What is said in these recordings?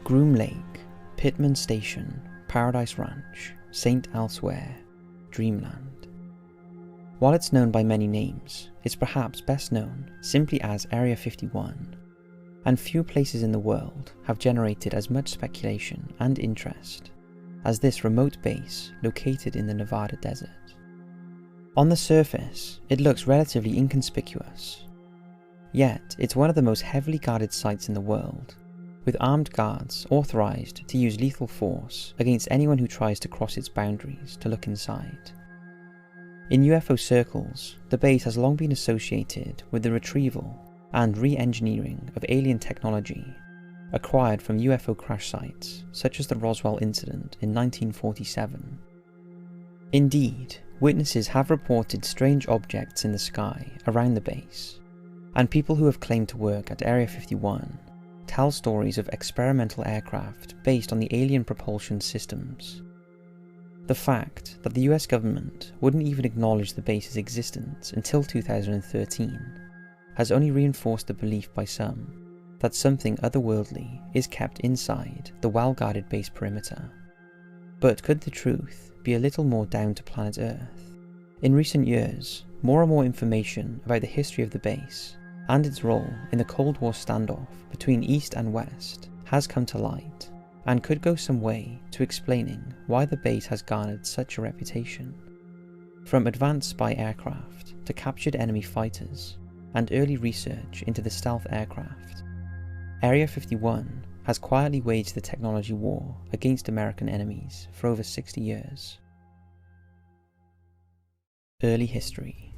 Groom Lake, Pittman Station, Paradise Ranch, St. Elsewhere, Dreamland. While it's known by many names, it's perhaps best known simply as Area 51, and few places in the world have generated as much speculation and interest as this remote base located in the Nevada desert. On the surface, it looks relatively inconspicuous, yet it's one of the most heavily guarded sites in the world, with armed guards authorized to use lethal force against anyone who tries to cross its boundaries to look inside. In UFO circles, the base has long been associated with the retrieval and re-engineering of alien technology acquired from UFO crash sites such as the Roswell incident in 1947. Indeed, witnesses have reported strange objects in the sky around the base, and people who have claimed to work at Area 51 tell stories of experimental aircraft based on the alien propulsion systems. The fact that the US government wouldn't even acknowledge the base's existence until 2013 has only reinforced the belief by some that something otherworldly is kept inside the well-guarded base perimeter. But could the truth be a little more down to planet Earth? In recent years, more and more information about the history of the base and its role in the Cold War standoff between East and West has come to light, and could go some way to explaining why the base has garnered such a reputation. From advanced spy aircraft to captured enemy fighters and early research into the stealth aircraft, Area 51 has quietly waged the technology war against American enemies for over 60 years. Early history.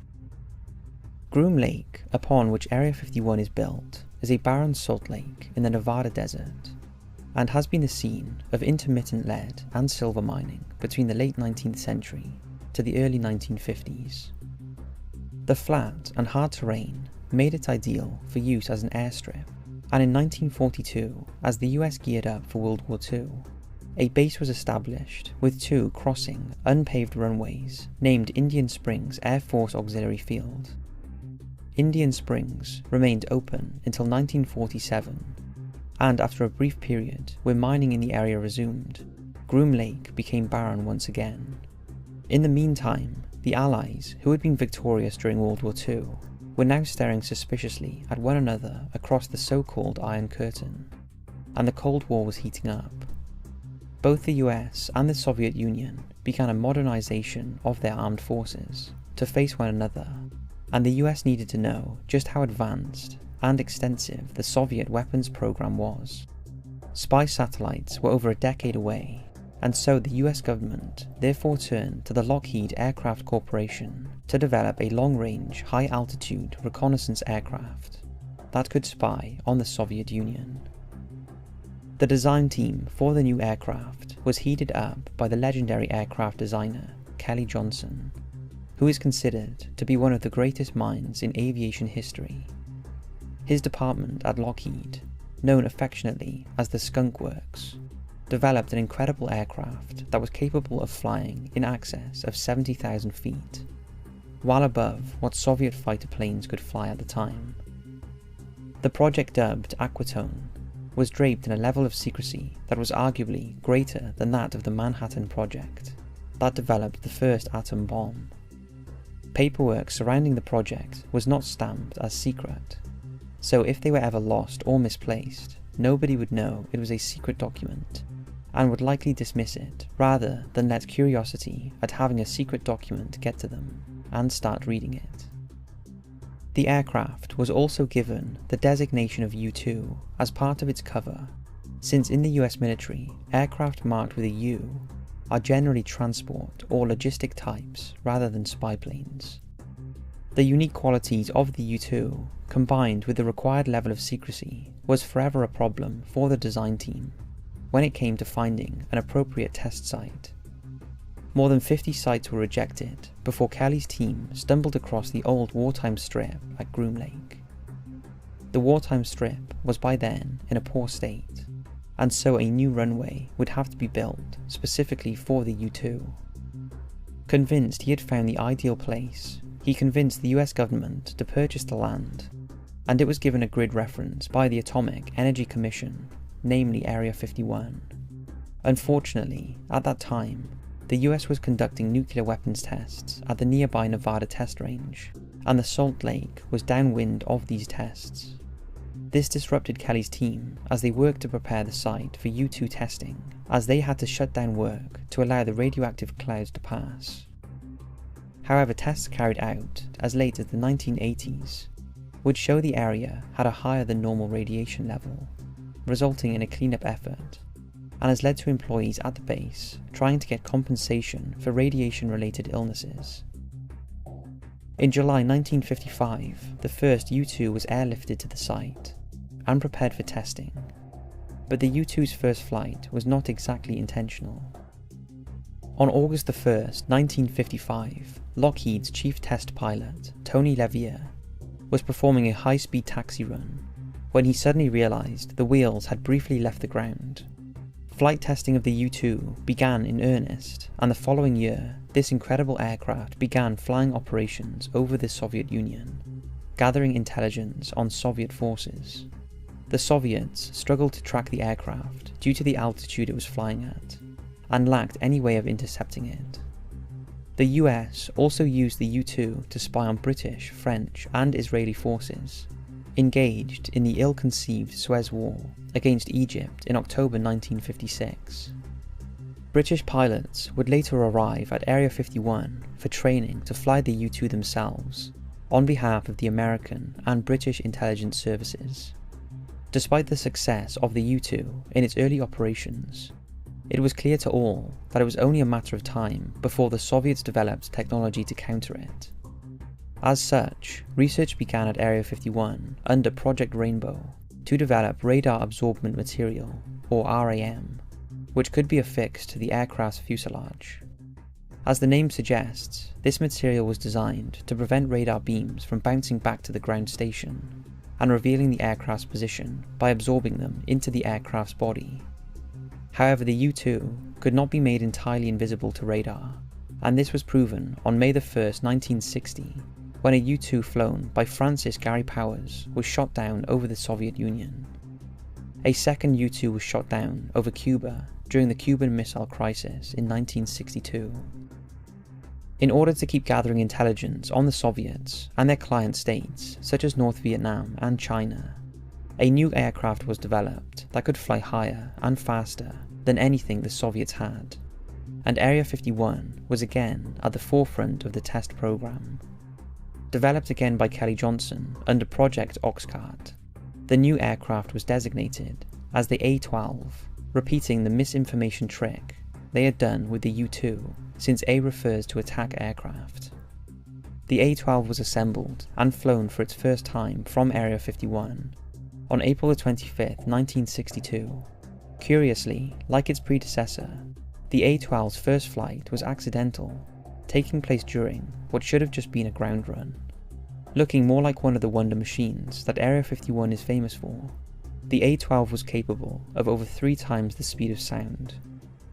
Groom Lake, upon which Area 51 is built, is a barren salt lake in the Nevada desert, and has been the scene of intermittent lead and silver mining between the late 19th century to the early 1950s. The flat and hard terrain made it ideal for use as an airstrip, and in 1942, as the US geared up for World War II, a base was established with two crossing, unpaved runways named Indian Springs Air Force Auxiliary Field. Indian Springs remained open until 1947, and after a brief period where mining in the area resumed, Groom Lake became barren once again. In the meantime, the Allies, who had been victorious during World War II, were now staring suspiciously at one another across the so-called Iron Curtain, and the Cold War was heating up. Both the US and the Soviet Union began a modernization of their armed forces to face one another, and the US needed to know just how advanced and extensive the Soviet weapons program was. Spy satellites were over a decade away, and so the US government therefore turned to the Lockheed Aircraft Corporation to develop a long-range, high-altitude reconnaissance aircraft that could spy on the Soviet Union. The design team for the new aircraft was headed up by the legendary aircraft designer Kelly Johnson, who is considered to be one of the greatest minds in aviation history. His department at Lockheed, known affectionately as the Skunk Works, developed an incredible aircraft that was capable of flying in excess of 70,000 feet, well above what Soviet fighter planes could fly at the time. The project, dubbed Aquatone, was draped in a level of secrecy that was arguably greater than that of the Manhattan Project, that developed the first atom bomb. Paperwork surrounding the project was not stamped as secret, so if they were ever lost or misplaced, nobody would know it was a secret document, and would likely dismiss it rather than let curiosity at having a secret document get to them and start reading it. The aircraft was also given the designation of U-2 as part of its cover, since in the US military, aircraft marked with a U are generally transport or logistic types rather than spy planes. The unique qualities of the U-2, combined with the required level of secrecy, was forever a problem for the design team when it came to finding an appropriate test site. More than 50 sites were rejected before Kelly's team stumbled across the old wartime strip at Groom Lake. The wartime strip was by then in a poor state, and so a new runway would have to be built specifically for the U-2. Convinced he had found the ideal place, he convinced the US government to purchase the land, and it was given a grid reference by the Atomic Energy Commission namely Area 51. Unfortunately, at that time, the US was conducting nuclear weapons tests at the nearby Nevada test range, and the Salt Lake was downwind of these tests. This disrupted Kelly's team as they worked to prepare the site for U-2 testing, as they had to shut down work to allow the radioactive clouds to pass. However, tests carried out as late as the 1980s would show the area had a higher than normal radiation level, resulting in a cleanup effort, and has led to employees at the base trying to get compensation for radiation-related illnesses. In July 1955, the first U-2 was airlifted to the site and prepared for testing, but the U-2's first flight was not exactly intentional. On August 1st, 1955, Lockheed's chief test pilot, Tony Levier, was performing a high-speed taxi run when he suddenly realized the wheels had briefly left the ground. Flight testing of the U-2 began in earnest, and the following year, this incredible aircraft began flying operations over the Soviet Union, gathering intelligence on Soviet forces. The Soviets struggled to track the aircraft due to the altitude it was flying at, and lacked any way of intercepting it. The US also used the U-2 to spy on British, French, and Israeli forces, engaged in the ill-conceived Suez War against Egypt in October 1956. British pilots would later arrive at Area 51 for training to fly the U-2 themselves, on behalf of the American and British intelligence services. Despite the success of the U-2 in its early operations, it was clear to all that it was only a matter of time before the Soviets developed technology to counter it. As such, research began at Area 51 under Project Rainbow to develop radar absorbent material, or RAM, which could be affixed to the aircraft's fuselage. As the name suggests, this material was designed to prevent radar beams from bouncing back to the ground station and revealing the aircraft's position by absorbing them into the aircraft's body. However, the U-2 could not be made entirely invisible to radar, and this was proven on May 1st, 1960, when a U-2 flown by Francis Gary Powers was shot down over the Soviet Union. A second U-2 was shot down over Cuba during the Cuban Missile Crisis in 1962. In order to keep gathering intelligence on the Soviets and their client states such as North Vietnam and China, a new aircraft was developed that could fly higher and faster than anything the Soviets had, and Area 51 was again at the forefront of the test program. Developed again by Kelly Johnson under Project Oxcart, the new aircraft was designated as the A-12, repeating the misinformation trick they had done with the U-2, since A refers to attack aircraft. The A-12 was assembled and flown for its first time from Area 51 on April 25, 1962. Curiously, like its predecessor, the A-12's first flight was accidental, taking place during what should have just been a ground run. Looking more like one of the wonder machines that Area 51 is famous for, the A-12 was capable of over 3 times the speed of sound,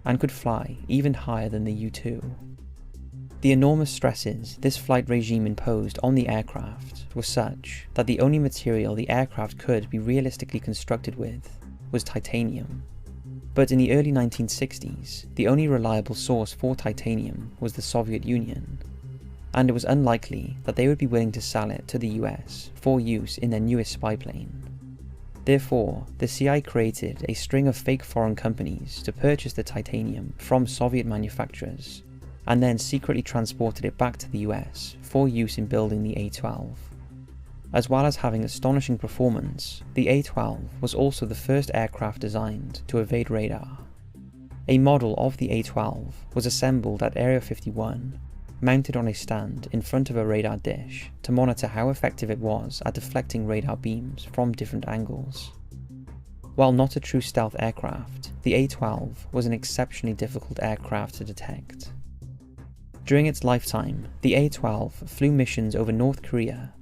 and could fly even higher than the U-2. The enormous stresses this flight regime imposed on the aircraft were such that the only material the aircraft could be realistically constructed with was titanium. But in the early 1960s, the only reliable source for titanium was the Soviet Union, and it was unlikely that they would be willing to sell it to the US for use in their newest spy plane. Therefore, the CIA created a string of fake foreign companies to purchase the titanium from Soviet manufacturers, and then secretly transported it back to the US for use in building the A-12. As well as having astonishing performance, the A-12 was also the first aircraft designed to evade radar. A model of the A-12 was assembled at Area 51, mounted on a stand in front of a radar dish to monitor how effective it was at deflecting radar beams from different angles. While not a true stealth aircraft, the A-12 was an exceptionally difficult aircraft to detect. During its lifetime, the A-12 flew missions over North Korea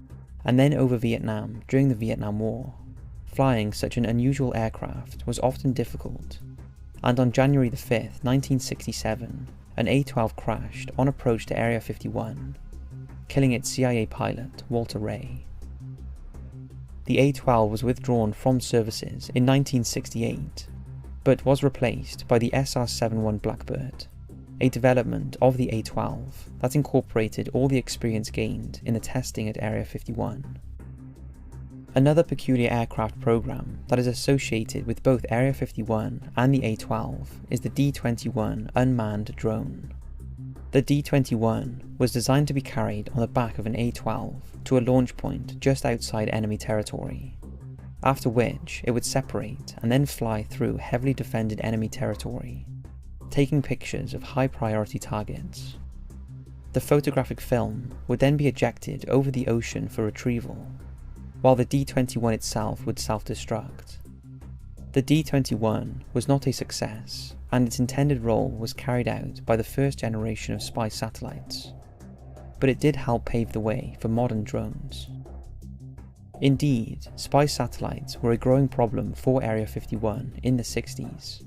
and then over Vietnam during the Vietnam War. Flying such an unusual aircraft was often difficult, and on January 5, 1967, an A-12 crashed on approach to Area 51, killing its CIA pilot, Walter Ray. the A-12 was withdrawn from services in 1968, but was replaced by the SR-71 Blackbird, a development of the A-12 that incorporated all the experience gained in the testing at Area 51. Another peculiar aircraft program that is associated with both Area 51 and the A-12 is the D-21 unmanned drone. The D-21 was designed to be carried on the back of an A-12 to a launch point just outside enemy territory, after which it would separate and then fly through heavily defended enemy territory, taking pictures of high-priority targets. The photographic film would then be ejected over the ocean for retrieval, while the D-21 itself would self-destruct. The D-21 was not a success, and its intended role was carried out by the first generation of spy satellites, but it did help pave the way for modern drones. Indeed, spy satellites were a growing problem for Area 51 in the 60s,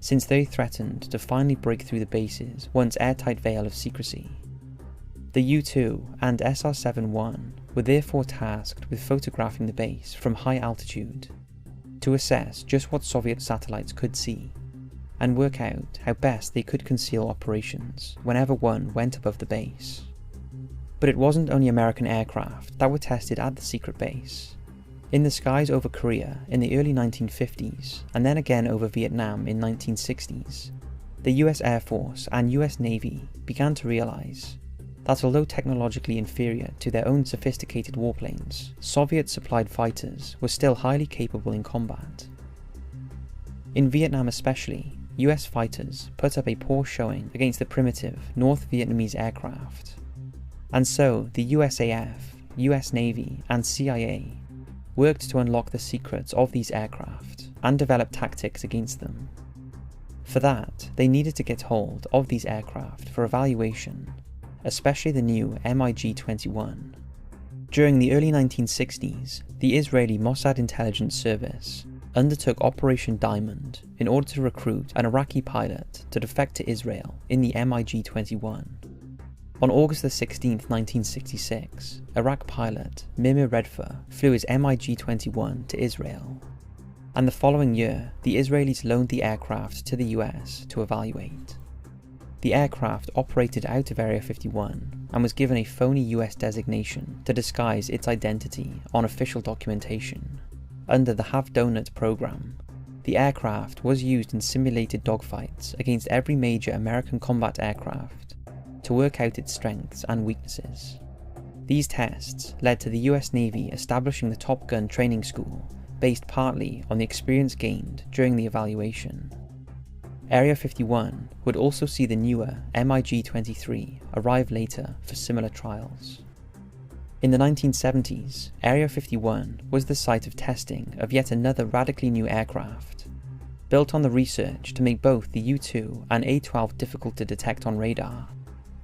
since they threatened to finally break through the base's once airtight veil of secrecy. The U-2 and SR-71 were therefore tasked with photographing the base from high altitude to assess just what Soviet satellites could see and work out how best they could conceal operations whenever one went above the base. But it wasn't only American aircraft that were tested at the secret base. In the skies over Korea in the early 1950s, and then again over Vietnam in 1960s, the US Air Force and US Navy began to realize that although technologically inferior to their own sophisticated warplanes, Soviet-supplied fighters were still highly capable in combat. In Vietnam especially, US fighters put up a poor showing against the primitive North Vietnamese aircraft, and so the USAF, US Navy, and CIA worked to unlock the secrets of these aircraft and develop tactics against them. For that, they needed to get hold of these aircraft for evaluation, especially the new MiG-21. During the early 1960s, the Israeli Mossad intelligence service undertook Operation Diamond in order to recruit an Iraqi pilot to defect to Israel in the MiG-21. On August 16, 1966, Iraq pilot Mimir Redfer flew his MiG-21 to Israel, and the following year the Israelis loaned the aircraft to the US to evaluate. The aircraft operated out of Area 51 and was given a phony US designation to disguise its identity on official documentation. Under the Have Donut program, the aircraft was used in simulated dogfights against every major American combat aircraft to work out its strengths and weaknesses. These tests led to the US Navy establishing the Top Gun training school, based partly on the experience gained during the evaluation. Area 51 would also see the newer MiG-23 arrive later for similar trials. In the 1970s, Area 51 was the site of testing of yet another radically new aircraft, built on the research to make both the U-2 and A-12 difficult to detect on radar.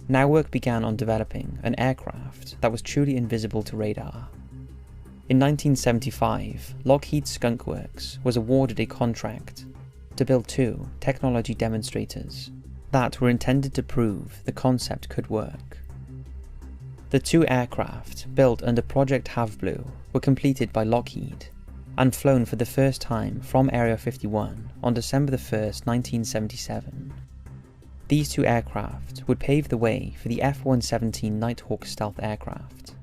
Now work began on developing an aircraft that was truly invisible to radar. In 1975, Lockheed Skunk Works was awarded a contract to build 2 technology demonstrators that were intended to prove the concept could work. The 2 aircraft, built under Project Have-Blue, were completed by Lockheed and flown for the first time from Area 51 on December 1st, 1977. These 2 aircraft would pave the way for the F-117 Nighthawk stealth aircraft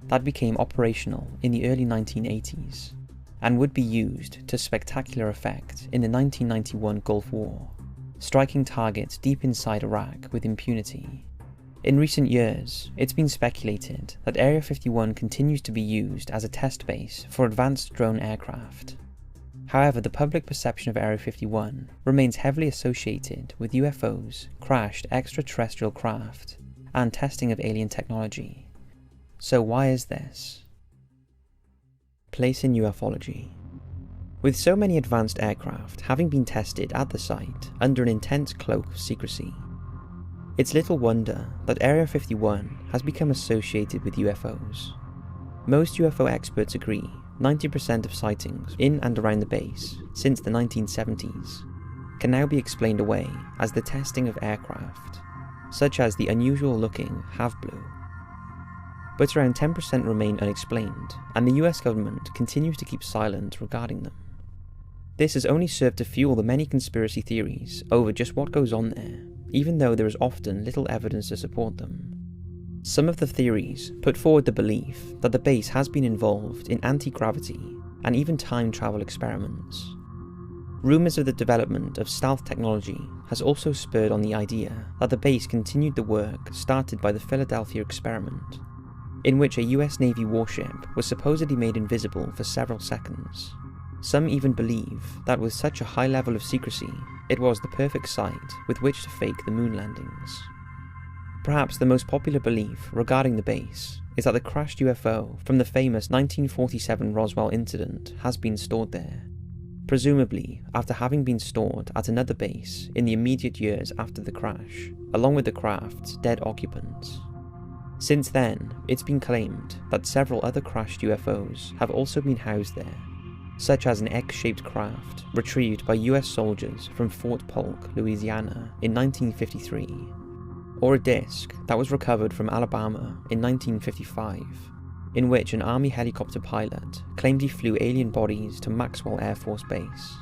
that became operational in the early 1980s and would be used to spectacular effect in the 1991 Gulf War, striking targets deep inside Iraq with impunity. In recent years, it's been speculated that Area 51 continues to be used as a test base for advanced drone aircraft. However, the public perception of Area 51 remains heavily associated with UFOs, crashed extraterrestrial craft, and testing of alien technology. So why is this? Place in ufology. With so many advanced aircraft having been tested at the site under an intense cloak of secrecy, it's little wonder that Area 51 has become associated with UFOs. Most UFO experts agree 90% of sightings in and around the base since the 1970s can now be explained away as the testing of aircraft, such as the unusual looking Have-Blue. but around 10% remain unexplained, and the US government continues to keep silent regarding them. This has only served to fuel the many conspiracy theories over just what goes on there, even though there is often little evidence to support them. Some of the theories put forward the belief that the base has been involved in anti-gravity and even time travel experiments. Rumours of the development of stealth technology has also spurred on the idea that the base continued the work started by the Philadelphia experiment, in which a US Navy warship was supposedly made invisible for several seconds. Some even believe that with such a high level of secrecy, it was the perfect site with which to fake the moon landings. Perhaps the most popular belief regarding the base is that the crashed UFO from the famous 1947 Roswell incident has been stored there, presumably after having been stored at another base in the immediate years after the crash, along with the craft's dead occupants. Since then, it's been claimed that several other crashed UFOs have also been housed there, such as an X-shaped craft retrieved by US soldiers from Fort Polk, Louisiana in 1953, or a disc that was recovered from Alabama in 1955, in which an Army helicopter pilot claimed he flew alien bodies to Maxwell Air Force Base.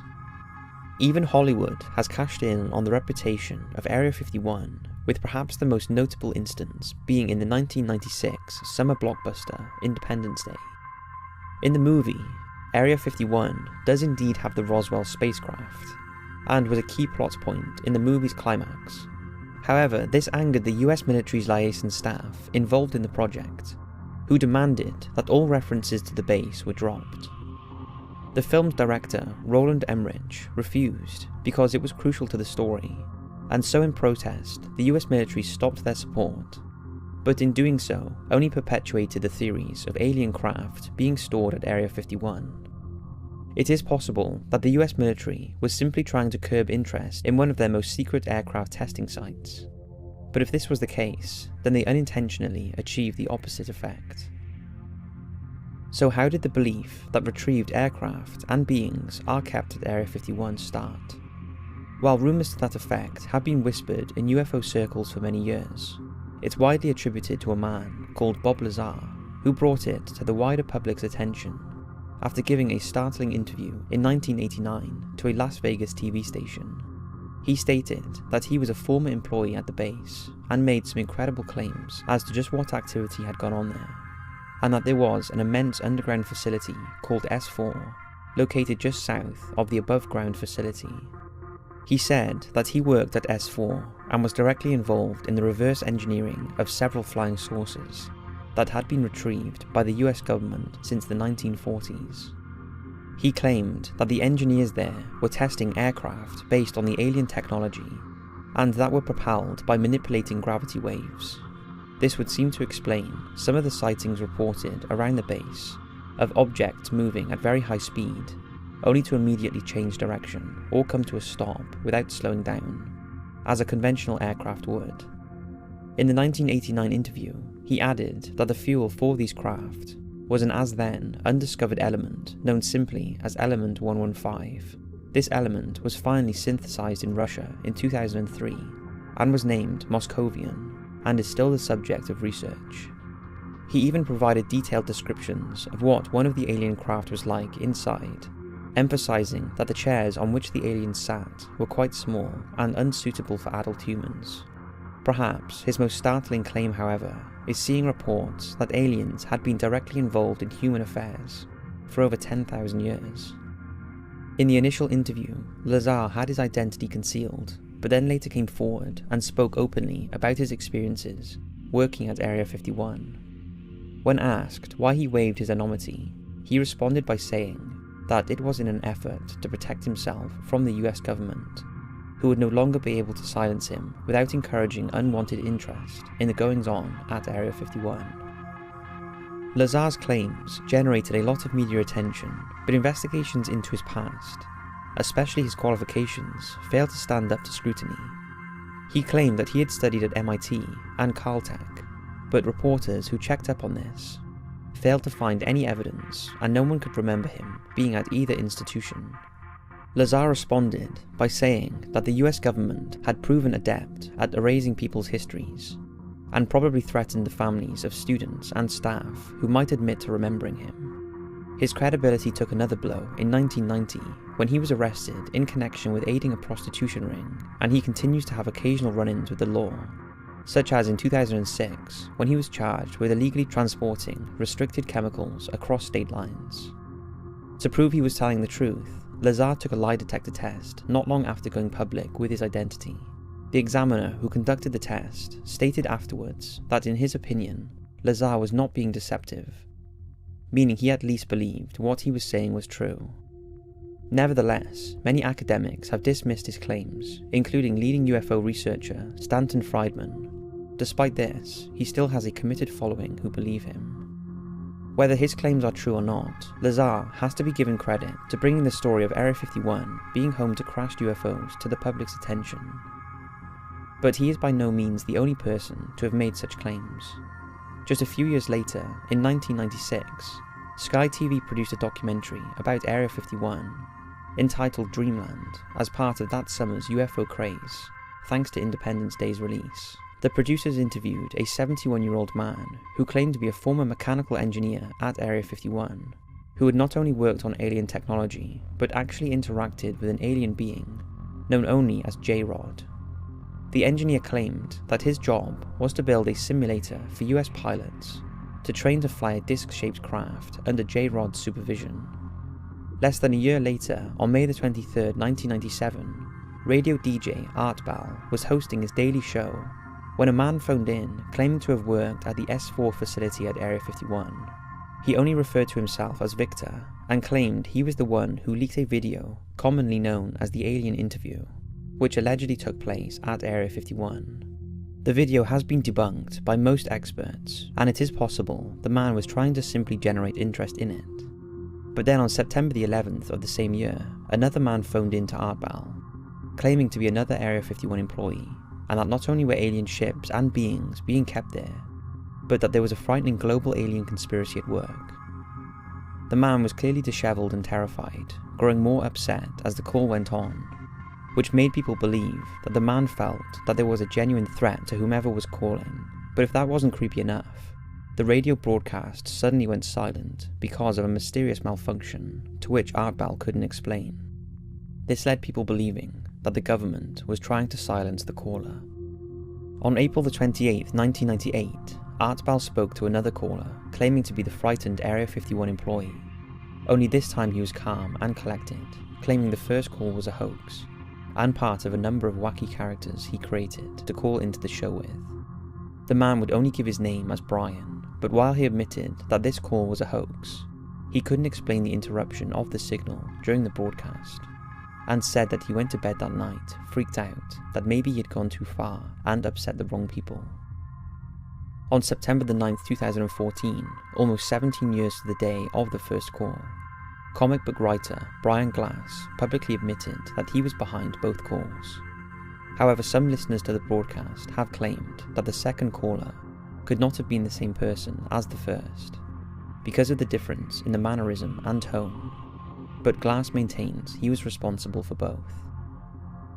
Even Hollywood has cashed in on the reputation of Area 51, with perhaps the most notable instance being in the 1996 summer blockbuster Independence Day. In the movie, Area 51 does indeed have the Roswell spacecraft, and was a key plot point in the movie's climax. However, this angered the US military's liaison staff involved in the project, who demanded that all references to the base were dropped. The film's director, Roland Emmerich, refused because it was crucial to the story, and so in protest, the US military stopped their support, but in doing so, only perpetuated the theories of alien craft being stored at Area 51. It is possible that the US military was simply trying to curb interest in one of their most secret aircraft testing sites, but if this was the case, then they unintentionally achieved the opposite effect. So how did the belief that retrieved aircraft and beings are kept at Area 51 start? While rumours to that effect have been whispered in UFO circles for many years, it's widely attributed to a man called Bob Lazar, who brought it to the wider public's attention after giving a startling interview in 1989 to a Las Vegas TV station. He stated that he was a former employee at the base and made some incredible claims as to just what activity had gone on there, and that there was an immense underground facility called S4, located just south of the above-ground facility. He said that he worked at S4 and was directly involved in the reverse engineering of several flying saucers that had been retrieved by the US government since the 1940s. He claimed that the engineers there were testing aircraft based on the alien technology, and that were propelled by manipulating gravity waves. This would seem to explain some of the sightings reported around the base of objects moving at very high speed, only to immediately change direction or come to a stop without slowing down, as a conventional aircraft would. In the 1989 interview, he added that the fuel for these craft was an as-then undiscovered element known simply as Element 115. This element was finally synthesized in Russia in 2003 and was named Moscovian, and is still the subject of research. He even provided detailed descriptions of what one of the alien craft was like inside, emphasizing that the chairs on which the aliens sat were quite small and unsuitable for adult humans. Perhaps his most startling claim, however, is seeing reports that aliens had been directly involved in human affairs for over 10,000 years. In the initial interview, Lazar had his identity concealed, but then later came forward and spoke openly about his experiences working at Area 51. When asked why he waived his anonymity, he responded by saying that it was in an effort to protect himself from the US government, who would no longer be able to silence him without encouraging unwanted interest in the goings-on at Area 51. Lazar's claims generated a lot of media attention, but investigations into his past, especially his qualifications, failed to stand up to scrutiny. He claimed that he had studied at MIT and Caltech, but reporters who checked up on this failed to find any evidence, and no one could remember him being at either institution. Lazar responded by saying that the US government had proven adept at erasing people's histories, and probably threatened the families of students and staff who might admit to remembering him. His credibility took another blow in 1990 when he was arrested in connection with aiding a prostitution ring, and he continues to have occasional run-ins with the law, such as in 2006 when he was charged with illegally transporting restricted chemicals across state lines. To prove he was telling the truth, Lazar took a lie detector test not long after going public with his identity. The examiner who conducted the test stated afterwards that in his opinion, Lazar was not being deceptive, meaning he at least believed what he was saying was true. Nevertheless, many academics have dismissed his claims, including leading UFO researcher Stanton Friedman. Despite this, he still has a committed following who believe him. Whether his claims are true or not, Lazar has to be given credit to bringing the story of Area 51 being home to crashed UFOs to the public's attention. But he is by no means the only person to have made such claims. Just a few years later, in 1996, Sky TV produced a documentary about Area 51, entitled Dreamland, as part of that summer's UFO craze, thanks to Independence Day's release. The producers interviewed a 71-year-old man who claimed to be a former mechanical engineer at Area 51, who had not only worked on alien technology, but actually interacted with an alien being, known only as J-Rod. The engineer claimed that his job was to build a simulator for US pilots to train to fly a disc-shaped craft under J-Rod's supervision. Less than a year later, on May 23, 1997, radio DJ Art Bell was hosting his daily show when a man phoned in claiming to have worked at the S4 facility at Area 51. He only referred to himself as Victor and claimed he was the one who leaked a video commonly known as the Alien Interview, which allegedly took place at Area 51. The video has been debunked by most experts, and it is possible the man was trying to simply generate interest in it. But then on September the 11th of the same year, another man phoned in to Art Bell, claiming to be another Area 51 employee, and that not only were alien ships and beings being kept there, but that there was a frightening global alien conspiracy at work. The man was clearly disheveled and terrified, growing more upset as the call went on, which made people believe that the man felt that there was a genuine threat to whomever was calling. But if that wasn't creepy enough, the radio broadcast suddenly went silent because of a mysterious malfunction to which Art Bell couldn't explain. This led people believing that the government was trying to silence the caller. On April 28, 1998, Art Bell spoke to another caller, claiming to be the frightened Area 51 employee. Only this time he was calm and collected, claiming the first call was a hoax, and part of a number of wacky characters he created to call into the show with. The man would only give his name as Brian, but while he admitted that this call was a hoax, he couldn't explain the interruption of the signal during the broadcast, and said that he went to bed that night, freaked out that maybe he had gone too far and upset the wrong people. On September 9, 2014, almost 17 years to the day of the first call, comic book writer Brian Glass publicly admitted that he was behind both calls. However, some listeners to the broadcast have claimed that the second caller could not have been the same person as the first, because of the difference in the mannerism and tone, but Glass maintains he was responsible for both.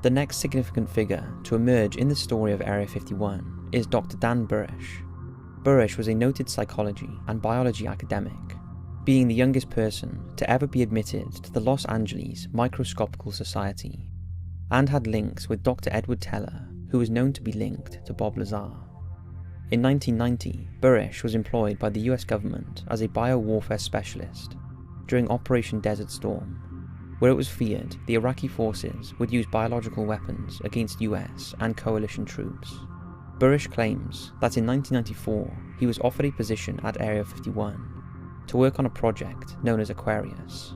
The next significant figure to emerge in the story of Area 51 is Dr. Dan Burish. Burish was a noted psychology and biology academic, being the youngest person to ever be admitted to the Los Angeles Microscopical Society, and had links with Dr. Edward Teller, who was known to be linked to Bob Lazar. In 1990, Burish was employed by the US government as a biowarfare specialist during Operation Desert Storm, where it was feared the Iraqi forces would use biological weapons against US and coalition troops. Burish claims that in 1994 he was offered a position at Area 51 to work on a project known as Aquarius.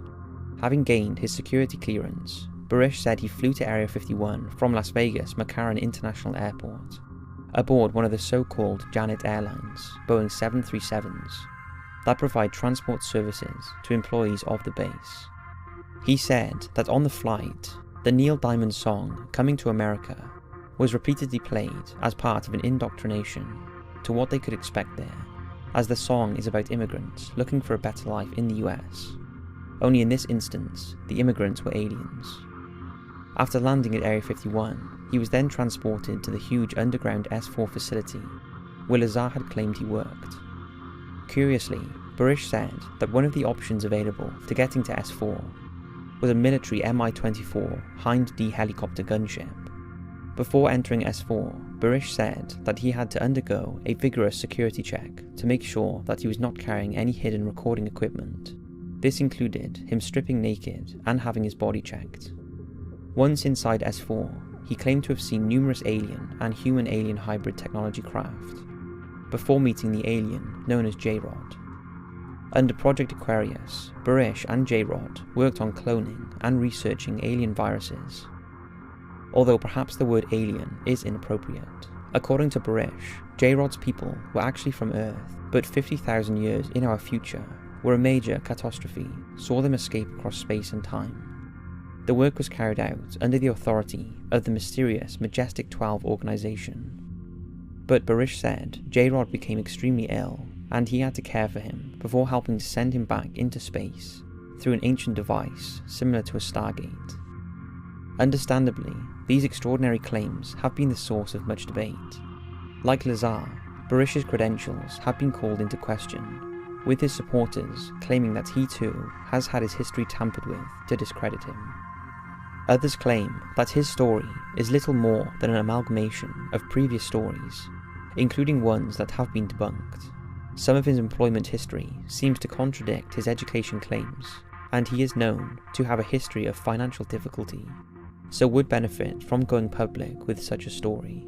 Having gained his security clearance, Burish said he flew to Area 51 from Las Vegas McCarran International Airport, aboard one of the so-called Janet Airlines Boeing 737s that provide transport services to employees of the base. He said that on the flight, the Neil Diamond song Coming to America was repeatedly played as part of an indoctrination to what they could expect there, as the song is about immigrants looking for a better life in the US. Only in this instance, the immigrants were aliens. After landing at Area 51, he was then transported to the huge underground S4 facility, where Lazar had claimed he worked. Curiously, Barish said that one of the options available to getting to S4 was a military Mi-24 Hind D helicopter gunship. Before entering S4, Barish said that he had to undergo a vigorous security check to make sure that he was not carrying any hidden recording equipment. This included him stripping naked and having his body checked. Once inside S4, he claimed to have seen numerous alien and human-alien hybrid technology craft, before meeting the alien known as J-Rod. Under Project Aquarius, Barish and J-Rod worked on cloning and researching alien viruses. Although perhaps the word alien is inappropriate. According to Barish, J-Rod's people were actually from Earth, but 50,000 years in our future, where a major catastrophe saw them escape across space and time. The work was carried out under the authority of the mysterious Majestic 12 organization. But Barish said J-Rod became extremely ill, and he had to care for him before helping to send him back into space through an ancient device similar to a Stargate. Understandably, these extraordinary claims have been the source of much debate. Like Lazar, Barish's credentials have been called into question, with his supporters claiming that he too has had his history tampered with to discredit him. Others claim that his story is little more than an amalgamation of previous stories, including ones that have been debunked. Some of his employment history seems to contradict his education claims, and he is known to have a history of financial difficulty, so would benefit from going public with such a story.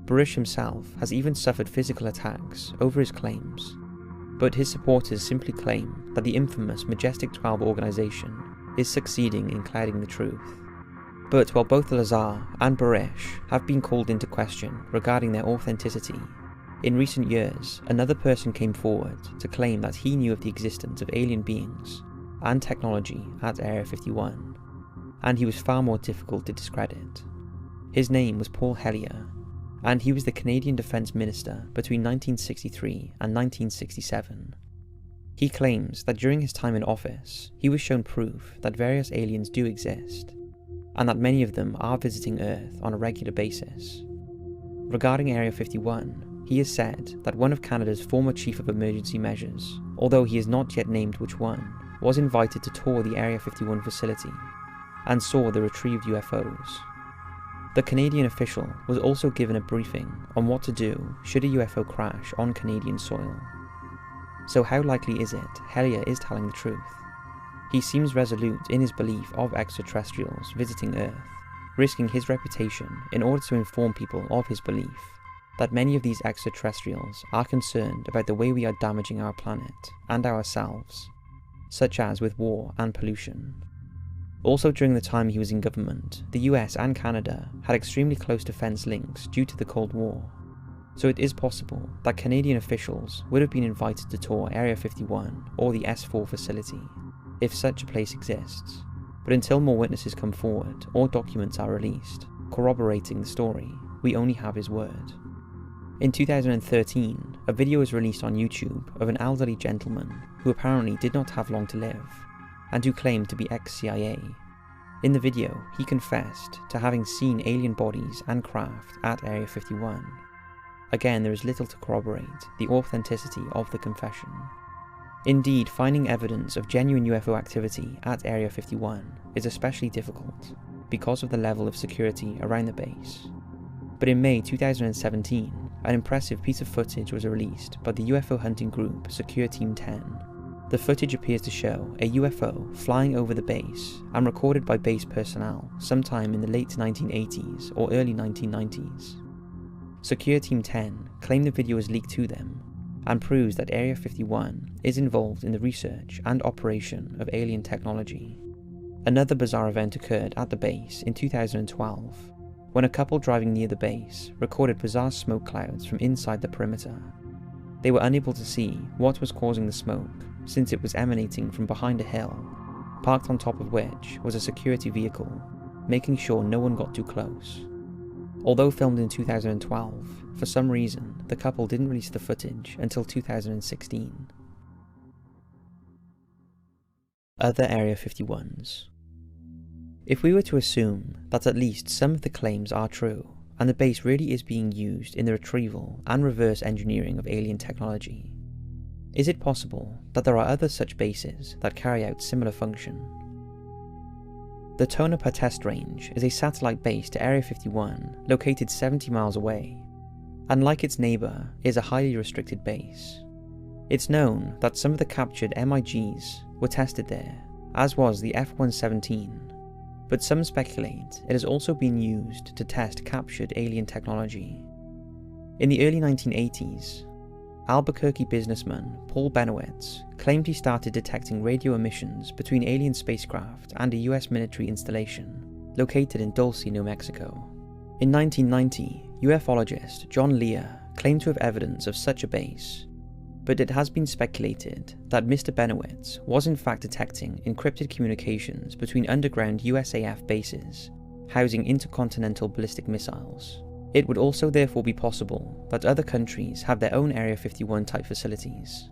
Barish himself has even suffered physical attacks over his claims, but his supporters simply claim that the infamous Majestic 12 organization is succeeding in clouding the truth. But while both Lazar and Barish have been called into question regarding their authenticity, in recent years, another person came forward to claim that he knew of the existence of alien beings and technology at Area 51, and he was far more difficult to discredit. His name was Paul Hellyer, and he was the Canadian Defence Minister between 1963 and 1967. He claims that during his time in office, he was shown proof that various aliens do exist, and that many of them are visiting Earth on a regular basis. Regarding Area 51, he has said that one of Canada's former Chief of Emergency Measures, although he has not yet named which one, was invited to tour the Area 51 facility and saw the retrieved UFOs. The Canadian official was also given a briefing on what to do should a UFO crash on Canadian soil. So how likely is it Hellyer is telling the truth? He seems resolute in his belief of extraterrestrials visiting Earth, risking his reputation in order to inform people of his belief that many of these extraterrestrials are concerned about the way we are damaging our planet and ourselves, such as with war and pollution. Also during the time he was in government, the US and Canada had extremely close defence links due to the Cold War, so it is possible that Canadian officials would have been invited to tour Area 51 or the S4 facility, if such a place exists, but until more witnesses come forward or documents are released corroborating the story, we only have his word. In 2013, a video was released on YouTube of an elderly gentleman who apparently did not have long to live, and who claimed to be ex-CIA. In the video, he confessed to having seen alien bodies and craft at Area 51. Again, there is little to corroborate the authenticity of the confession. Indeed, finding evidence of genuine UFO activity at Area 51 is especially difficult because of the level of security around the base. But in May 2017, an impressive piece of footage was released by the UFO hunting group Secure Team 10. The footage appears to show a UFO flying over the base and recorded by base personnel sometime in the late 1980s or early 1990s. Secure Team 10 claim the video was leaked to them and proves that Area 51 is involved in the research and operation of alien technology. Another bizarre event occurred at the base in 2012, when a couple driving near the base recorded bizarre smoke clouds from inside the perimeter. They were unable to see what was causing the smoke, since it was emanating from behind a hill, parked on top of which was a security vehicle, making sure no one got too close. Although filmed in 2012, for some reason the couple didn't release the footage until 2016. Other Area 51s. If we were to assume that at least some of the claims are true, and the base really is being used in the retrieval and reverse engineering of alien technology. Is it possible that there are other such bases that carry out similar function? The Tonopah Test Range is a satellite base to Area 51 located 70 miles away, and like its neighbour, is a highly restricted base. It's known that some of the captured MiGs were tested there, as was the F-117, but some speculate it has also been used to test captured alien technology. In the early 1980s, Albuquerque businessman Paul Benowitz claimed he started detecting radio emissions between alien spacecraft and a US military installation located in Dulce, New Mexico. In 1990, ufologist John Lear claimed to have evidence of such a base, but it has been speculated that Mr. Benowitz was in fact detecting encrypted communications between underground USAF bases housing intercontinental ballistic missiles. It would also therefore be possible that other countries have their own Area 51 type facilities.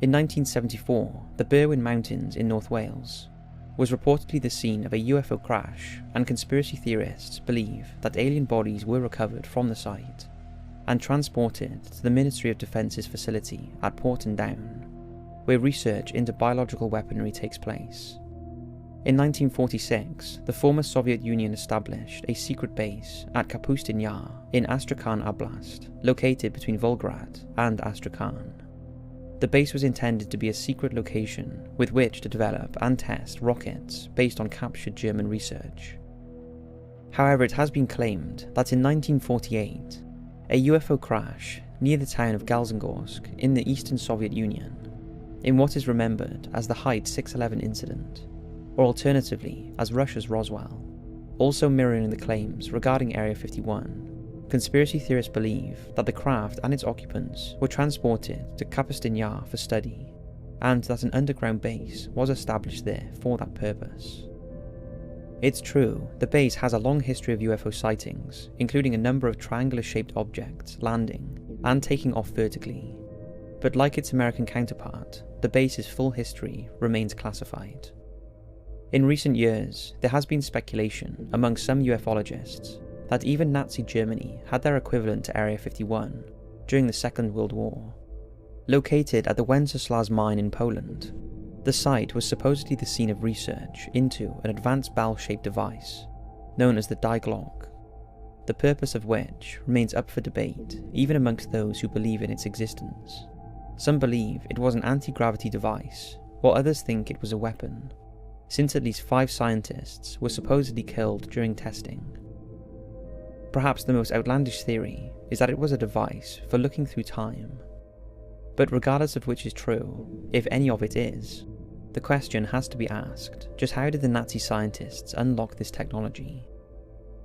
In 1974, the Berwyn Mountains in North Wales was reportedly the scene of a UFO crash, and conspiracy theorists believe that alien bodies were recovered from the site and transported to the Ministry of Defence's facility at Porton Down, where research into biological weaponry takes place. In 1946, the former Soviet Union established a secret base at Kapustin Yar in Astrakhan Oblast, located between Volgograd and Astrakhan. The base was intended to be a secret location with which to develop and test rockets based on captured German research. However, it has been claimed that in 1948, a UFO crash near the town of Galzengorsk in the Eastern Soviet Union, in what is remembered as the Height 611 incident, or alternatively as Russia's Roswell, also mirroring the claims regarding Area 51. Conspiracy theorists believe that the craft and its occupants were transported to Kapustin Yar for study, and that an underground base was established there for that purpose. It's true, the base has a long history of UFO sightings, including a number of triangular-shaped objects landing and taking off vertically, but like its American counterpart, the base's full history remains classified. In recent years, there has been speculation among some ufologists that even Nazi Germany had their equivalent to Area 51 during the Second World War. Located at the Wenceslas mine in Poland, the site was supposedly the scene of research into an advanced bell-shaped device known as the Die Glock, the purpose of which remains up for debate even amongst those who believe in its existence. Some believe it was an anti-gravity device, while others think it was a weapon, since at least 5 scientists were supposedly killed during testing. Perhaps the most outlandish theory is that it was a device for looking through time. But regardless of which is true, if any of it is, the question has to be asked, just how did the Nazi scientists unlock this technology?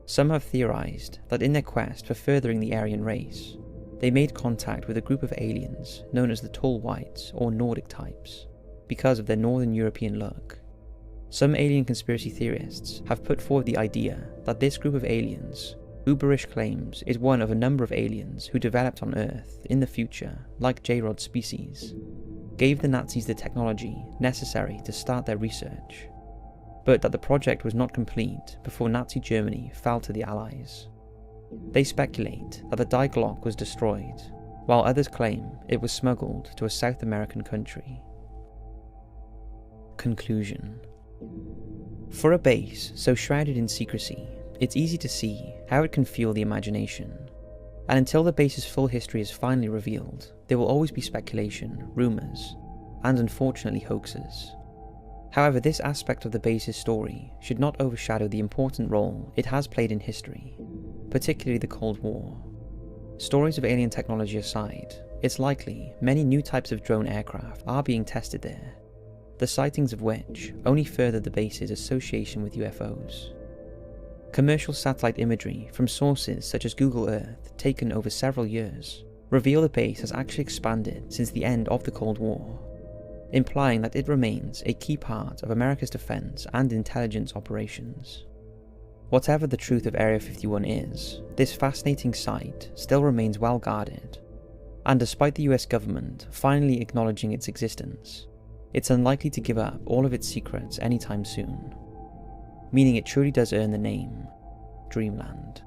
Some have theorized that in their quest for furthering the Aryan race, they made contact with a group of aliens known as the Tall Whites or Nordic types, because of their Northern European look. Some alien conspiracy theorists have put forward the idea that this group of aliens, who Barish claims is one of a number of aliens who developed on Earth in the future, like J-Rod species, gave the Nazis the technology necessary to start their research, but that the project was not complete before Nazi Germany fell to the Allies. They speculate that the Die Glock was destroyed, while others claim it was smuggled to a South American country. Conclusion. For a base so shrouded in secrecy, it's easy to see how it can fuel the imagination, and until the base's full history is finally revealed, there will always be speculation, rumours, and unfortunately hoaxes. However, this aspect of the base's story should not overshadow the important role it has played in history, particularly the Cold War. Stories of alien technology aside, it's likely many new types of drone aircraft are being tested there, the sightings of which only further the base's association with UFOs. Commercial satellite imagery from sources such as Google Earth, taken over several years, reveal the base has actually expanded since the end of the Cold War, implying that it remains a key part of America's defense and intelligence operations. Whatever the truth of Area 51 is, this fascinating site still remains well guarded, and despite the US government finally acknowledging its existence, it's unlikely to give up all of its secrets anytime soon, meaning it truly does earn the name Dreamland.